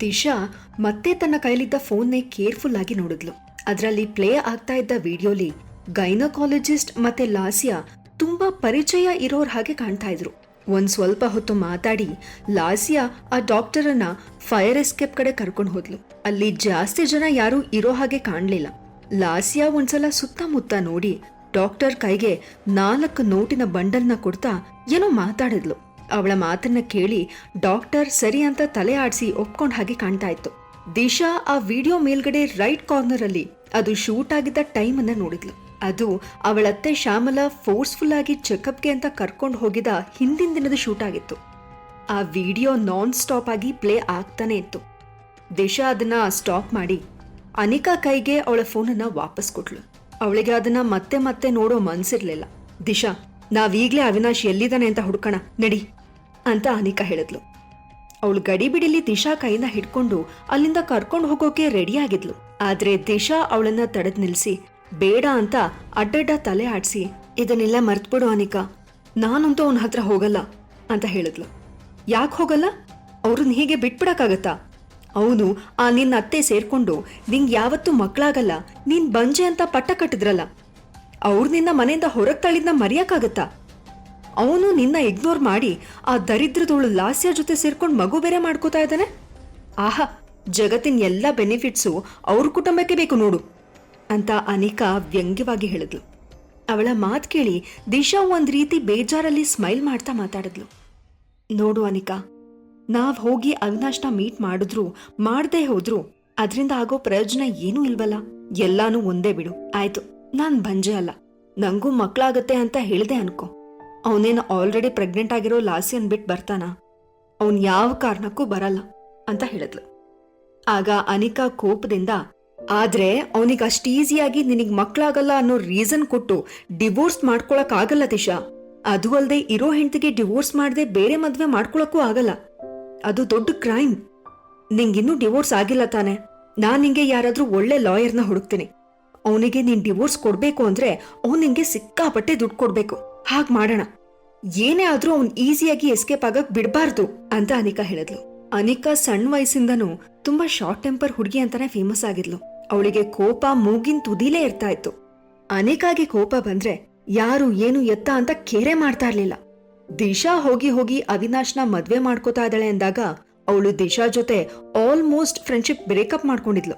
ದಿಶಾ ಮತ್ತೆ ತನ್ನ ಕೈಲಿದ್ದ ಫೋನ್ನೇ ಕೇರ್ಫುಲ್ ಆಗಿ ನೋಡಿದ್ಲು. ಅದರಲ್ಲಿ ಪ್ಲೇ ಆಗ್ತಾ ಇದ್ದ ವಿಡಿಯೋಲಿ ಗೈನಕಾಲಜಿಸ್ಟ್ ಮತ್ತೆ ಲಾಸಿಯಾ ತುಂಬಾ ಪರಿಚಯ ಇರೋರ್ ಹಾಗೆ ಕಾಣ್ತಾ ಇದ್ರು. ಒಂದ್ ಸ್ವಲ್ಪ ಹೊತ್ತು ಮಾತಾಡಿ ಲಾಸಿಯಾ ಆ ಡಾಕ್ಟರನ್ನ ಫೈರ್ ಎಸ್ಕೇಪ್ ಕಡೆ ಕರ್ಕೊಂಡು ಹೋದ್ಲು. ಅಲ್ಲಿ ಜಾಸ್ತಿ ಜನ ಯಾರು ಇರೋ ಹಾಗೆ ಕಾಣ್ಲಿಲ್ಲ. ಲಾಸಿಯಾ ಒಂದ್ಸಲ ಸುತ್ತಮುತ್ತ ನೋಡಿ ಡಾಕ್ಟರ್ ಕೈಗೆ 4 ನೋಟಿನ ಬಂಡಲ್ನ ಕೊಡ್ತಾ ಏನೋ ಮಾತಾಡಿದ್ಲು. ಅವಳ ಮಾತನ್ನ ಕೇಳಿ ಡಾಕ್ಟರ್ ಸರಿ ಅಂತ ತಲೆ ಆಡಿಸಿ ಒಪ್ಕೊಂಡ್ ಹಾಗೆ ಕಾಣ್ತಾ ಇತ್ತು. ದಿಶಾ ಆ ವಿಡಿಯೋ ಮೇಲ್ಗಡೆ ರೈಟ್ ಕಾರ್ನರ್ ಅಲ್ಲಿ ಅದು ಶೂಟ್ ಆಗಿದ್ದ ಟೈಮ್ ಅನ್ನ ನೋಡಿದ್ಲು. ಅದು ಅವಳತ್ತೆ ಶ್ಯಾಮಲಾ ಫೋರ್ಸ್ಫುಲ್ ಆಗಿ ಚೆಕಪ್ಗೆ ಅಂತ ಕರ್ಕೊಂಡು ಹೋಗಿದ ಹಿಂದಿನ ದಿನದ ಶೂಟ್ ಆಗಿತ್ತು. ಆ ವಿಡಿಯೋ ನಾನ್ ಸ್ಟಾಪ್ ಆಗಿ ಪ್ಲೇ ಆಗ್ತಾನೆ ಇತ್ತು. ದಿಶಾ ಅದನ್ನ ಸ್ಟಾಪ್ ಮಾಡಿ ಅನಿಕಾ ಕೈಗೆ ಅವಳ ಫೋನನ್ನ ವಾಪಸ್ ಕೊಟ್ಲು. ಅವಳಿಗೆ ಅದನ್ನ ಮತ್ತೆ ಮತ್ತೆ ನೋಡೋ ಮನ್ಸಿರ್ಲಿಲ್ಲ. ದಿಶಾ, ನಾವೀಗ್ಲೇ ಅವಿನಾಶ್ ಎಲ್ಲಿದ್ದಾನೆ ಅಂತ ಹುಡ್ಕೋಣ ನಡಿ ಅಂತ ಅನಿಕಾ ಹೇಳಿದ್ಲು. ಅವಳು ಗಡಿಬಿಡಿಲಿ ದಿಶಾ ಕೈನ ಹಿಡ್ಕೊಂಡು ಅಲ್ಲಿಂದ ಕರ್ಕೊಂಡು ಹೋಗೋಕೆ ರೆಡಿ ಆಗಿದ್ಲು. ಆದ್ರೆ ದಿಶಾ ಅವಳನ್ನ ತಡೆದ್ ನಿಲ್ಸಿ ಬೇಡ ಅಂತ ಅಡ್ಡಡ್ಡ ತಲೆ ಆಡ್ಸಿ ಇದನ್ನೆಲ್ಲ ಮರ್ತ್ಬಿಡು ಅನಿಕಾ, ನಾನಂತೂ ಅವನ ಹತ್ರ ಹೋಗಲ್ಲ ಅಂತ ಹೇಳಿದ್ಲು. ಯಾಕೆ ಹೋಗಲ್ಲ? ಅವ್ರನ್ನ ಹೀಗೆ ಬಿಟ್ಬಿಡಕ್ಕಾಗತ್ತಾ? ಅವನು ಆ ನಿನ್ನ ಅತ್ತೆ ಸೇರ್ಕೊಂಡು ನಿಂಗೆ ಯಾವತ್ತೂ ಮಕ್ಕಳಾಗಲ್ಲ, ನೀನ್ ಬಂಜೆ ಅಂತ ಪಟ್ಟ ಕಟ್ಟಿದ್ರಲ್ಲ, ಅವ್ರು ನಿನ್ನ ಮನೆಯಿಂದ ಹೊರಗೆ ತಳ್ಳಿದ್ನ ಮರೆಯಕ್ಕಾಗತ್ತಾ? ಅವನು ನಿನ್ನ ಇಗ್ನೋರ್ ಮಾಡಿ ಆ ದರಿದ್ರದೋಳು ಲಾಸ್ಯ ಜೊತೆ ಸೇರ್ಕೊಂಡು ಮಗು ಬೇರೆ ಮಾಡ್ಕೋತಾ ಇದ್ದಾನೆ. ಆಹಾ, ಜಗತ್ತಿನ ಎಲ್ಲ ಬೆನಿಫಿಟ್ಸು ಅವ್ರ ಕುಟುಂಬಕ್ಕೆ ಬೇಕು ನೋಡು ಅಂತ ಅನಿಕಾ ವ್ಯಂಗ್ಯವಾಗಿ ಹೇಳಿದ್ಲು. ಅವಳ ಮಾತು ಕೇಳಿ ದಿಶಾ ಒಂದ್ ರೀತಿ ಬೇಜಾರಲ್ಲಿ ಸ್ಮೈಲ್ ಮಾಡ್ತಾ ಮಾತಾಡಿದ್ಲು. ನೋಡು ಅನಿಕಾ, ನಾವ್ ಹೋಗಿ ಅವಿನಾಶ್ನ ಮೀಟ್ ಮಾಡಿದ್ರು ಮಾಡದೆ ಹೋದ್ರು ಅದರಿಂದ ಆಗೋ ಪ್ರಯೋಜನ ಏನೂ ಇಲ್ವಲ್ಲ. ಎಲ್ಲಾನು ಒಂದೇ ಬಿಡು. ಆಯ್ತು, ನಾನ್ ಬಂಜೆ ಅಲ್ಲ, ನಂಗೂ ಮಕ್ಕಳಾಗತ್ತೆ ಅಂತ ಹೇಳಿದೆ ಅನ್ಕೋ. ಅವನೇನು ಆಲ್ರೆಡಿ ಪ್ರೆಗ್ನೆಂಟ್ ಆಗಿರೋ ಲಾಸಿಯನ್ ಬಿಟ್ಟು ಬರ್ತಾನ? ಅವನ್ ಯಾವ ಕಾರಣಕ್ಕೂ ಬರಲ್ಲ ಅಂತ ಹೇಳಿದ್ಲು. ಆಗ ಅನಿಕಾ ಕೋಪದಿಂದ, ಆದ್ರೆ ಅವನಿಗೆ ಅಷ್ಟು ಈಸಿಯಾಗಿ ನಿನಗ್ ಮಕ್ಕಳಾಗಲ್ಲ ಅನ್ನೋ ರೀಸನ್ ಕೊಟ್ಟು ಡಿವೋರ್ಸ್ ಮಾಡ್ಕೊಳಕ್ ಆಗಲ್ಲ ದಿಶಾ. ಅದು ಅಲ್ದೆ ಇರೋ ಹೆಂಡತಿಗೆ ಡಿವೋರ್ಸ್ ಮಾಡದೆ ಬೇರೆ ಮದ್ವೆ ಮಾಡ್ಕೊಳಕ್ಕೂ ಆಗಲ್ಲ. ಅದು ದೊಡ್ಡ ಕ್ರೈಮ್. ನಿಂಗಿನ್ನೂ ಡಿವೋರ್ಸ್ ಆಗಿಲ್ಲ ತಾನೆ? ನಾನ್ ನಿಂಗೆ ಯಾರಾದ್ರೂ ಒಳ್ಳೆ ಲಾಯರ್ನ ಹುಡುಕ್ತೀನಿ. ಅವನಿಗೆ ನೀನ್ ಡಿವೋರ್ಸ್ ಕೊಡ್ಬೇಕು ಅಂದ್ರೆ ಅವ್ನ್ ನಿಂಗೆ ಸಿಕ್ಕಾಪಟ್ಟೆ ದುಡ್ಡು ಕೊಡ್ಬೇಕು. ಹಾಗ್ ಮಾಡೋಣ. ಏನೇ ಆದ್ರೂ ಅವ್ನ್ ಈಸಿಯಾಗಿ ಎಸ್ಕೇಪ್ ಆಗಕ್ ಬಿಡ್ಬಾರ್ದು ಅಂತ ಅನಿಕಾ ಹೇಳಿದ್ಲು. ಅನಿಕಾ ಸಣ್ಣ ವಯಸ್ಸಿಂದನೂ ತುಂಬಾ ಶಾರ್ಟ್ ಟೆಂಪರ್ ಹುಡುಗಿ ಅಂತಾನೆ ಫೇಮಸ್ ಆಗಿದ್ಲು. ಅವಳಿಗೆ ಕೋಪ ಮೂಗಿನ ತುದಿಲೇ ಇರ್ತಾ ಇತ್ತು. ಅನಿಕಾಗೆ ಕೋಪ ಬಂದ್ರೆ ಯಾರು ಏನು ಎತ್ತ ಅಂತ ಕೇರೆ ಮಾಡ್ತಾ ಇರ್ಲಿಲ್ಲ. ದಿಶಾ ಹೋಗಿ ಹೋಗಿ ಅವಿನಾಶ್ನ ಮದ್ವೆ ಮಾಡ್ಕೋತಾ ಇದ್ದಾಳೆ ಅಂದಾಗ ಅವಳು ದಿಶಾ ಜೊತೆ ಆಲ್ಮೋಸ್ಟ್ ಫ್ರೆಂಡ್ಶಿಪ್ ಬ್ರೇಕಪ್ ಮಾಡ್ಕೊಂಡಿದ್ಲು.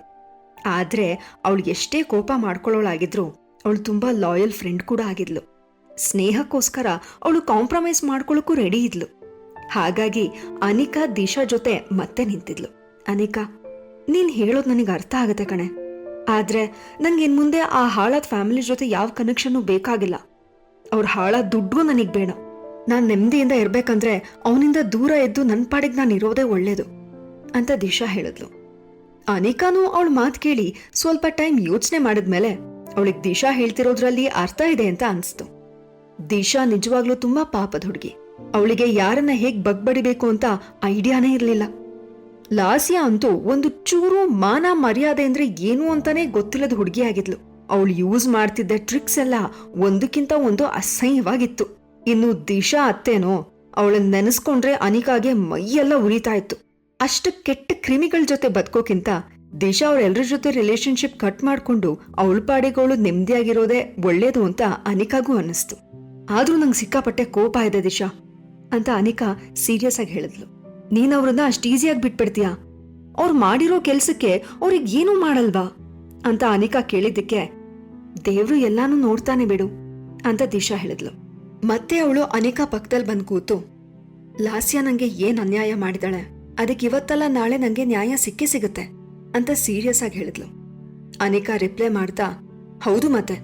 ಆದ್ರೆ ಅವಳು ಎಷ್ಟೇ ಕೋಪ ಮಾಡ್ಕೊಳ್ಳೋಳಾಗಿದ್ರು ಅವಳು ತುಂಬಾ ಲಾಯಲ್ ಫ್ರೆಂಡ್ ಕೂಡ ಆಗಿದ್ಲು. ಸ್ನೇಹಕ್ಕೋಸ್ಕರ ಅವಳು ಕಾಂಪ್ರಮೈಸ್ ಮಾಡ್ಕೊಳ್ಳೋಕ್ಕೂ ರೆಡಿ ಇದ್ಲು. ಹಾಗಾಗಿ ಅನಿಕಾ ದಿಶಾ ಜೊತೆ ಮತ್ತೆ ನಿಂತಿದ್ಲು. ಅನಿಕಾ, ನೀನ್ ಹೇಳೋದು ನನಗೆ ಅರ್ಥ ಆಗತ್ತೆ ಕಣೆ. ಆದ್ರೆ ನಂಗೆ ಇನ್ ಮುಂದೆ ಆ ಹಾಳಾದ ಫ್ಯಾಮಿಲಿ ಜೊತೆ ಯಾವ ಕನೆಕ್ಷನ್ನು ಬೇಕಾಗಿಲ್ಲ. ಅವ್ರ ಹಾಳಾದ ದುಡ್ಡು ನನಗ್ ಬೇಡ. ನಾನ್ ನೆಮ್ಮದಿಯಿಂದ ಇರ್ಬೇಕಂದ್ರೆ ಅವನಿಂದ ದೂರ ಎದ್ದು ನನ್ ಪಾಡಿಗೆ ನಾನು ಇರೋದೇ ಒಳ್ಳೇದು ಅಂತ ದಿಶಾ ಹೇಳಿದ್ಲು. ಅನಿಕಾನು ಅವಳ ಮಾತು ಕೇಳಿ ಸ್ವಲ್ಪ ಟೈಮ್ ಯೋಚನೆ ಮಾಡಿದ್ಮೇಲೆ ಅವಳಿಗೆ ದಿಶಾ ಹೇಳ್ತಿರೋದ್ರಲ್ಲಿ ಅರ್ಥ ಇದೆ ಅಂತ ಅನ್ಸ್ತು. ದಿಶಾ ನಿಜವಾಗ್ಲೂ ತುಂಬಾ ಪಾಪದ ಹುಡುಗಿ. ಅವಳಿಗೆ ಯಾರನ್ನ ಹೇಗ್ ಬಗ್ಬಡಿಬೇಕು ಅಂತ ಐಡಿಯಾನೇ ಇರ್ಲಿಲ್ಲ. ಲಾಸಿಯಾ ಅಂತೂ ಒಂದು ಚೂರು ಮಾನ ಮರ್ಯಾದೆ ಅಂದ್ರೆ ಏನು ಅಂತಾನೆ ಗೊತ್ತಿಲ್ಲದ ಹುಡುಗಿಯಾಗಿದ್ಲು. ಅವಳು ಯೂಸ್ ಮಾಡ್ತಿದ್ದ ಟ್ರಿಕ್ಸ್ ಎಲ್ಲ ಒಂದಕ್ಕಿಂತ ಒಂದು ಅಸಹ್ಯವಾಗಿತ್ತು. ಇನ್ನು ದಿಶಾ ಅತ್ತೇನೋ, ಅವಳನ್ನ ನೆನೆಸ್ಕೊಂಡ್ರೆ ಅನಿಕಾಗೆ ಮೈಯೆಲ್ಲ ಉರಿತಾ ಇತ್ತು. ಅಷ್ಟು ಕೆಟ್ಟ ಕ್ರಿಮಿಗಳ ಜೊತೆ ಬದುಕೋಕ್ಕಿಂತ ದಿಶಾ ಅವಳೆಲ್ಲರ ಜೊತೆ ರಿಲೇಶನ್ಶಿಪ್ ಕಟ್ ಮಾಡ್ಕೊಂಡು ಅವಳ ಪಾಡಿಗಳು ನೆಮ್ಮದಿಯಾಗಿರೋದೇ ಒಳ್ಳೇದು ಅಂತ ಅನಿಕಾಗೂ ಅನ್ನಿಸ್ತು. ಆದ್ರೂ ನಂಗೆ ಸಿಕ್ಕಾಪಟ್ಟೆ ಕೋಪ ಇದೆ ದಿಶಾ ಅಂತ ಅನಿಕಾ ಸೀರಿಯಸ್ ಆಗಿ ಹೇಳಿದ್ಲು. ನೀನ್ ಅವ್ರನ್ನ ಅಷ್ಟು ಈಸಿಯಾಗಿ ಬಿಟ್ಬಿಡ್ತೀಯಾ? ಅವ್ರು ಮಾಡಿರೋ ಕೆಲ್ಸಕ್ಕೆ ಅವ್ರಿಗೆ ಏನೂ ಮಾಡಲ್ವಾ ಅಂತ ಅನಿಕಾ ಕೇಳಿದ್ದಕ್ಕೆ ದೇವ್ರು ಎಲ್ಲಾನು ನೋಡ್ತಾನೆ ಬಿಡು ಅಂತ ದಿಶಾ ಹೇಳಿದ್ಲು. ಮತ್ತೆ ಅವಳು ಅನಿಕಾ ಪಕ್ಕದಲ್ಲಿ ಬಂದ್ ಕೂತು, ಲಾಸ್ಯಾ ನಂಗೆ ಏನ್ ಅನ್ಯಾಯ ಮಾಡಿದಾಳೆ, ಅದಕ್ಕೆ ಇವತ್ತಲ್ಲ ನಾಳೆ ನಂಗೆ ನ್ಯಾಯ ಸಿಕ್ಕೇ ಸಿಗುತ್ತೆ ಅಂತ ಸೀರಿಯಸ್ ಆಗಿ ಹೇಳಿದ್ಲು. ಅನಿಕಾ ರಿಪ್ಲೈ ಮಾಡ್ತಾ, ಹೌದು, ಮತ್ತೆ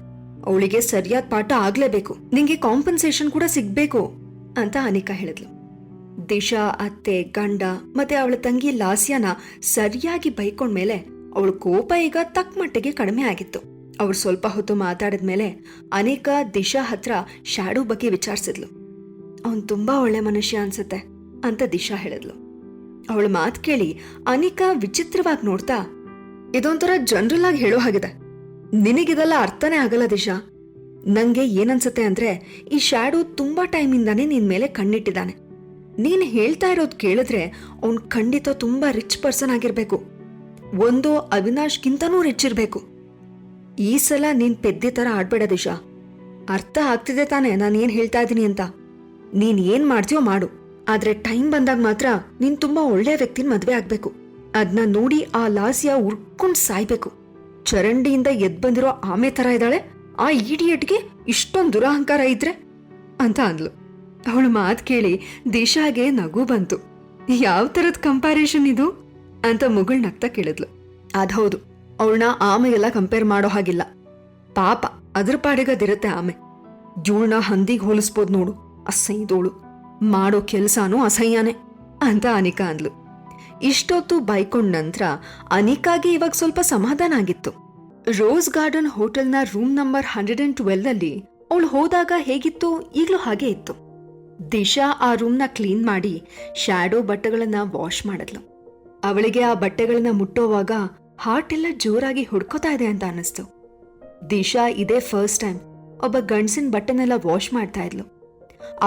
ಅವಳಿಗೆ ಸರಿಯಾದ ಪಾಠ ಆಗ್ಲೇಬೇಕು, ನಿಂಗೆ ಕಾಂಪನ್ಸೇಷನ್ ಕೂಡ ಸಿಗ್ಬೇಕು ಅಂತ ಅನಿಕಾ ಹೇಳಿದ್ಲು. ದಿಶಾ ಅತ್ತೆ, ಗಂಡ ಮತ್ತೆ ಅವಳ ತಂಗಿ ಲಾಸ್ಯಾನ ಸರಿಯಾಗಿ ಬೈಕೊಂಡ್ಮೇಲೆ ಅವಳ ಕೋಪ ಈಗ ತಕ್ಕ ಮಟ್ಟಿಗೆ ಕಡಿಮೆ ಆಗಿತ್ತು. ಅವ್ರು ಸ್ವಲ್ಪ ಹೊತ್ತು ಮಾತಾಡಿದ್ಮೇಲೆ ಅನಿಕಾ ದಿಶಾ ಹತ್ರ ಶ್ಯಾಡೋ ಬಗ್ಗೆ ವಿಚಾರಿಸಿದ್ಲು. ಅವನ್ ತುಂಬಾ ಒಳ್ಳೆ ಮನುಷ್ಯ ಅನ್ಸುತ್ತೆ ಅಂತ ದಿಶಾ ಹೇಳಿದ್ಲು. ಅವಳ ಮಾತು ಕೇಳಿ ಅನಿಕಾ ವಿಚಿತ್ರವಾಗಿ ನೋಡ್ತಾ, ಇದೊಂಥರ ಜನರಲ್ ಆಗಿ ಹೇಳೋ ಹಾಗಿದೆ, ನಿನಗಿದೆಲ್ಲ ಅರ್ಥನೇ ಆಗಲ್ಲ ದಿಶಾ. ನಂಗೆ ಏನನ್ಸುತ್ತೆ ಅಂದ್ರೆ ಈ ಶ್ಯಾಡೋ ತುಂಬಾ ಟೈಮಿಂದಾನೇ ನಿನ್ ಮೇಲೆ ಕಣ್ಣಿಟ್ಟಿದ್ದಾನೆ. ನೀನ್ ಹೇಳ್ತಾ ಇರೋದು ಕೇಳಿದ್ರೆ ಅವ್ನ್ ಖಂಡಿತ ತುಂಬಾ ರಿಚ್ ಪರ್ಸನ್ ಆಗಿರ್ಬೇಕು. ಒಂದು ಅವಿನಾಶ್ಗಿಂತನೂ ರಿಚ್ ಇರ್ಬೇಕು. ಈ ಸಲ ನೀನ್ ಪೆದ್ದಿ ತರ ಆಡ್ಬೇಡ ದಿಶಾ. ಅರ್ಥ ಆಗ್ತಿದೆ ತಾನೆ ನಾನೇನ್ ಹೇಳ್ತಾ ಇದ್ದೀನಿ ಅಂತ. ನೀನ್ ಏನ್ ಮಾಡ್ತೀಯೋ ಮಾಡು, ಆದ್ರೆ ಟೈಮ್ ಬಂದಾಗ ಮಾತ್ರ ನೀನ್ ತುಂಬಾ ಒಳ್ಳೆ ವ್ಯಕ್ತಿನ ಮದ್ವೆ ಆಗ್ಬೇಕು. ಅದ್ನ ನೋಡಿ ಆ ಲಾಸ್ಯ ಉರ್ಕೊಂಡ್ ಸಾಯ್ಬೇಕು. ಚರಂಡಿಯಿಂದ ಎದ್ ಬಂದಿರೋ ಆಮೆ ತರ ಇದ್ದಾಳೆ, ಆ ಈಡಿಯಟ್ಗೆ ಇಷ್ಟೊಂದು ದುರಹಂಕಾರ ಇದ್ರೆ ಅಂತ ಅಂದ್ಲು. ಅವಳು ಮಾತು ಕೇಳಿ ದಿಶಾಗೆ ನಗು ಬಂತು. ಯಾವ ತರದ್ ಕಂಪ್ಯಾರಿಷನ್ ಇದು ಅಂತ ಮುಗುಳ್ ನಗ್ತಾ ಕೇಳಿದ್ಲು. ಅದೌದು, ಅವಳನ್ನ ಆಮೆಗೆಲ್ಲ ಕಂಪೇರ್ ಮಾಡೋ ಹಾಗಿಲ್ಲ. ಪಾಪ ಅದ್ರ ಪಾಡಿಗದಿರುತ್ತೆ ಆಮೆ. ಇವಳನ್ನ ಹಂದಿಗೆ ಹೋಲಿಸ್ಬೋದು ನೋಡು, ಅಸಹ್ಯದೋಳು, ಮಾಡೋ ಕೆಲ್ಸಾನೂ ಅಸಹ್ಯನೇ ಅಂತ ಅನಿಕಾ ಅಂದ್ಲು. ಇಷ್ಟೊತ್ತು ಬೈಕೊಂಡ ನಂತರ ಅನಿಕಾಗೆ ಇವಾಗ ಸ್ವಲ್ಪ ಸಮಾಧಾನ ಆಗಿತ್ತು. ರೋಸ್ ಗಾರ್ಡನ್ ಹೋಟೆಲ್ನ ರೂಮ್ ನಂಬರ್ 112 ಅಲ್ಲಿ ಅವಳು ಹೋದಾಗ ಹೇಗಿತ್ತು ಈಗ್ಲೂ ಹಾಗೆ ಇತ್ತು. ದಿಶಾ ಆ ರೂಮ್ನ ಕ್ಲೀನ್ ಮಾಡಿ ಶ್ಯಾಡೋ ಬಟ್ಟೆಗಳನ್ನ ವಾಶ್ ಮಾಡಿದ್ಲು. ಅವಳಿಗೆ ಆ ಬಟ್ಟೆಗಳನ್ನ ಮುಟ್ಟೋವಾಗ ಹಾರ್ಟ್ ಎಲ್ಲ ಜೋರಾಗಿ ಹುಡ್ಕೋತಾ ಇದೆ ಅಂತ ಅನ್ನಿಸ್ತು. ದಿಶಾ ಇದೇ ಫಸ್ಟ್ ಟೈಮ್ ಒಬ್ಬ ಗಂಡಸಿನ ಬಟ್ಟೆನೆಲ್ಲ ವಾಶ್ ಮಾಡ್ತಾ ಇದ್ಲು.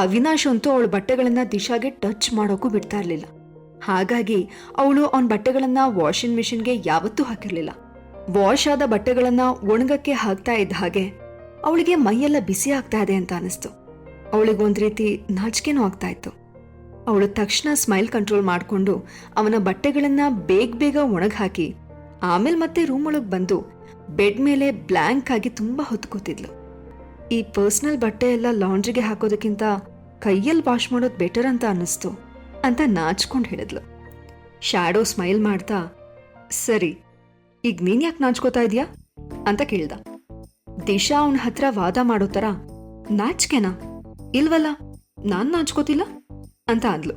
ಅವಿನಾಶ್ ಅಂತೂ ಅವಳ ಬಟ್ಟೆಗಳನ್ನ ದಿಶಾಗೆ ಟಚ್ ಮಾಡೋಕ್ಕೂ ಬಿಡ್ತಾ ಇರ್ಲಿಲ್ಲ. ಹಾಗಾಗಿ ಅವಳು ಅವನ ಬಟ್ಟೆಗಳನ್ನ ವಾಷಿಂಗ್ ಮಿಷಿನ್ಗೆ ಯಾವತ್ತೂ ಹಾಕಿರ್ಲಿಲ್ಲ. ವಾಶ್ ಆದ ಬಟ್ಟೆಗಳನ್ನ ಒಣಗಕ್ಕೆ ಹಾಕ್ತಾ ಇದ್ದ ಹಾಗೆ ಅವಳಿಗೆ ಮೈಯೆಲ್ಲ ಬಿಸಿ ಆಗ್ತಾ ಇದೆ ಅಂತ ಅನಿಸ್ತು. ಅವಳಿಗೊಂದ್ ರೀತಿ ನಾಚಿಕೆನೂ ಆಗ್ತಾ ಇತ್ತು. ಅವಳು ತಕ್ಷಣ ಸ್ಮೈಲ್ ಕಂಟ್ರೋಲ್ ಮಾಡಿಕೊಂಡು ಅವನ ಬಟ್ಟೆಗಳನ್ನ ಬೇಗ ಒಣಗ್ ಹಾಕಿ ಆಮೇಲೆ ಮತ್ತೆ ರೂಮ್ ಒಳಗ್ ಬಂದು ಬೆಡ್ ಮೇಲೆ ಬ್ಲ್ಯಾಂಕ್ ಆಗಿ ತುಂಬಾ ಹೊತ್ತು ಕೂತಿದ್ಲು. ಈ ಪರ್ಸನಲ್ ಬಟ್ಟೆ ಎಲ್ಲ ಲಾಂಡ್ರಿಗೆ ಹಾಕೋದಕ್ಕಿಂತ ಕೈಯಲ್ಲಿ ವಾಶ್ ಮಾಡೋದು ಬೆಟರ್ ಅಂತ ಅನ್ನಿಸ್ತು ಅಂತ ನಾಚ್ಕೊಂಡು ಹೇಳಿದ್ಲು. ಶ್ಯಾಡೋ ಸ್ಮೈಲ್ ಮಾಡ್ತಾ, ಸರಿ ಈಗ ನೀನ್ ಯಾಕೆ ನಾಚ್ಕೋತಾ ಇದೀಯಾ ಅಂತ ಕೇಳ್ದ. ದಿಶಾ ಅವನ ಹತ್ರ ವಾದ ಮಾಡೋ ತರ, ನಾಚ್ಕೆನಾ? ಇಲ್ವಲ್ಲ, ನಾನ್ ನಾಚ್ಕೋತಿಲ್ಲ ಅಂತ ಅಂದ್ಲು.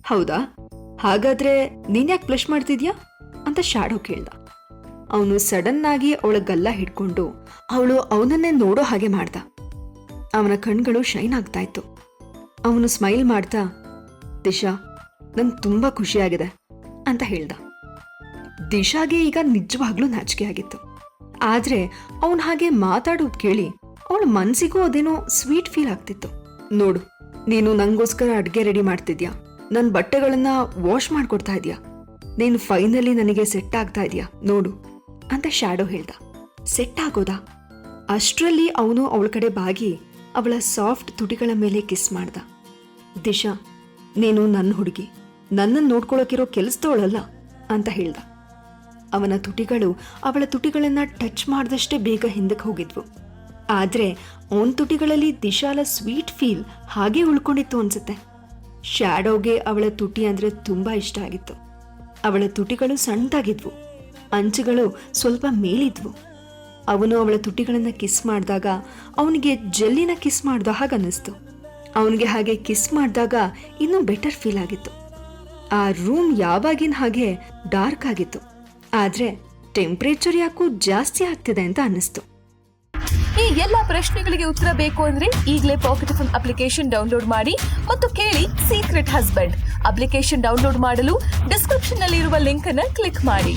ಹೌದಾ, ಹಾಗಾದ್ರೆ ನೀನ್ ಯಾಕೆ ಬ್ಲಶ್ ಮಾಡ್ತಿದ್ಯಾ ಅಂತ ಶ್ಯಾಡೋ ಕೇಳ್ದ. ಅವನು ಸಡನ್ ಆಗಿ ಅವಳ ಗಲ್ಲ ಹಿಡ್ಕೊಂಡು ಅವಳು ಅವನನ್ನೇ ನೋಡೋ ಹಾಗೆ ಮಾಡ್ದ. ಅವನ ಕಣ್ಗಳು ಶೈನ್ ಆಗ್ತಾ ಇತ್ತು. ಅವನು ಸ್ಮೈಲ್ ಮಾಡ್ತಾ, ದಿಶಾ ನಂಗೆ ತುಂಬಾ ಖುಷಿಯಾಗಿದೆ ಅಂತ ಹೇಳ್ದ. ದಿಶಾಗೆ ಈಗ ನಿಜವಾಗ್ಲೂ ನಾಚಿಕೆ ಆಗಿತ್ತು. ಆದ್ರೆ ಅವನ್ ಹಾಗೆ ಮಾತಾಡೋದ್ ಕೇಳಿ ಅವಳ ಮನ್ಸಿಗೂ ಅದೇನೋ ಸ್ವೀಟ್ ಫೀಲ್ ಆಗ್ತಿತ್ತು. ನೋಡು, ನೀನು ನಂಗೋಸ್ಕರ ಅಡ್ಗೆ ರೆಡಿ ಮಾಡ್ತಿದ್ಯಾ, ನನ್ ಬಟ್ಟೆಗಳನ್ನ ವಾಶ್ ಮಾಡ್ಕೊಡ್ತಾ ಇದ್ಯಾ, ನೀನು ಫೈನಲಿ ನನಗೆ ಸೆಟ್ ಆಗ್ತಾ ಇದೀಯಾ ನೋಡು ಅಂತ ಶ್ಯಾಡೋ ಹೇಳ್ದ. ಸೆಟ್ ಆಗೋದಾ? ಅಷ್ಟರಲ್ಲಿ ಅವನು ಅವಳ ಕಡೆ ಬಾಗಿ ಅವಳ ಸಾಫ್ಟ್ ತುಟಿಗಳ ಮೇಲೆ ಕಿಸ್ ಮಾಡ್ದ. ದಿಶಾ, ನೀನು ನನ್ನ ಹುಡುಗಿ, ನನ್ನನ್ನು ನೋಡ್ಕೊಳಕಿರೋ ಕೆಲಸದವಳಲ್ಲ ಅಂತ ಹೇಳ್ದ. ಅವನ ತುಟಿಗಳು ಅವಳ ತುಟಿಗಳನ್ನ ಟಚ್ ಮಾಡಿದಷ್ಟೇ ಬೇಗ ಹಿಂದಕ್ಕೆ ಹೋಗಿದ್ವು. ಆದ್ರೆ ಅವನ ತುಟಿಗಳಲ್ಲಿ ದಿಶಾಲ ಸ್ವೀಟ್ ಫೀಲ್ ಹಾಗೆ ಉಳ್ಕೊಂಡಿತ್ತು ಅನ್ಸುತ್ತೆ. ಶ್ಯಾಡೋಗೆ ಅವಳ ತುಟಿ ಅಂದ್ರೆ ತುಂಬಾ ಇಷ್ಟ ಆಗಿತ್ತು. ಅವಳ ತುಟಿಗಳು ಸಣ್ಣದಾಗಿದ್ವು, ಅಂಚುಗಳು ಸ್ವಲ್ಪ ಮೇಲಿದ್ವು. ಅವನು ಅವಳ ತುಟಿಗಳನ್ನ ಕಿಸ್ ಮಾಡಿದಾಗ ಅವನಿಗೆ ಜೆಲ್ಲಿನ ಕಿಸ್ ಮಾಡ್ದ ಹಾಗನ್ನಿಸ್ತು. ಅವನಿಗೆ ಹಾಗೆ ಕಿಸ್ ಮಾಡಿದಾಗ ಇನ್ನೂ ಬೆಟರ್ ಫೀಲ್ ಆಗಿತ್ತು. ಆ ರೂಮ್ ಯಾವಾಗಿನ ಹಾಗೆ ಡಾರ್ಕ್ ಆಗಿತ್ತು, ಆದ್ರೆ ಟೆಂಪರೇಚರ್ ಯಾಕೋ ಜಾಸ್ತಿ ಆಗ್ತಿದೆ ಅಂತ ಅನ್ನಿಸ್ತು. ಈ ಎಲ್ಲ ಪ್ರಶ್ನೆಗಳಿಗೆ ಉತ್ತರ ಬೇಕು ಅಂದ್ರೆ ಈಗಲೇ ಪಾಕೆಟ್ ಎಫ್ಎಂ ಅಪ್ಲಿಕೇಶನ್ ಡೌನ್ಲೋಡ್ ಮಾಡಿ ಮತ್ತು ಕೇಳಿ ಸೀಕ್ರೆಟ್ ಹಸ್ಬೆಂಡ್. ಅಪ್ಲಿಕೇಶನ್ ಡೌನ್ಲೋಡ್ ಮಾಡಲು ಡಿಸ್ಕ್ರಿಪ್ಷನ್ ನಲ್ಲಿ ಇರುವ ಲಿಂಕ್ ಅನ್ನು ಕ್ಲಿಕ್ ಮಾಡಿ.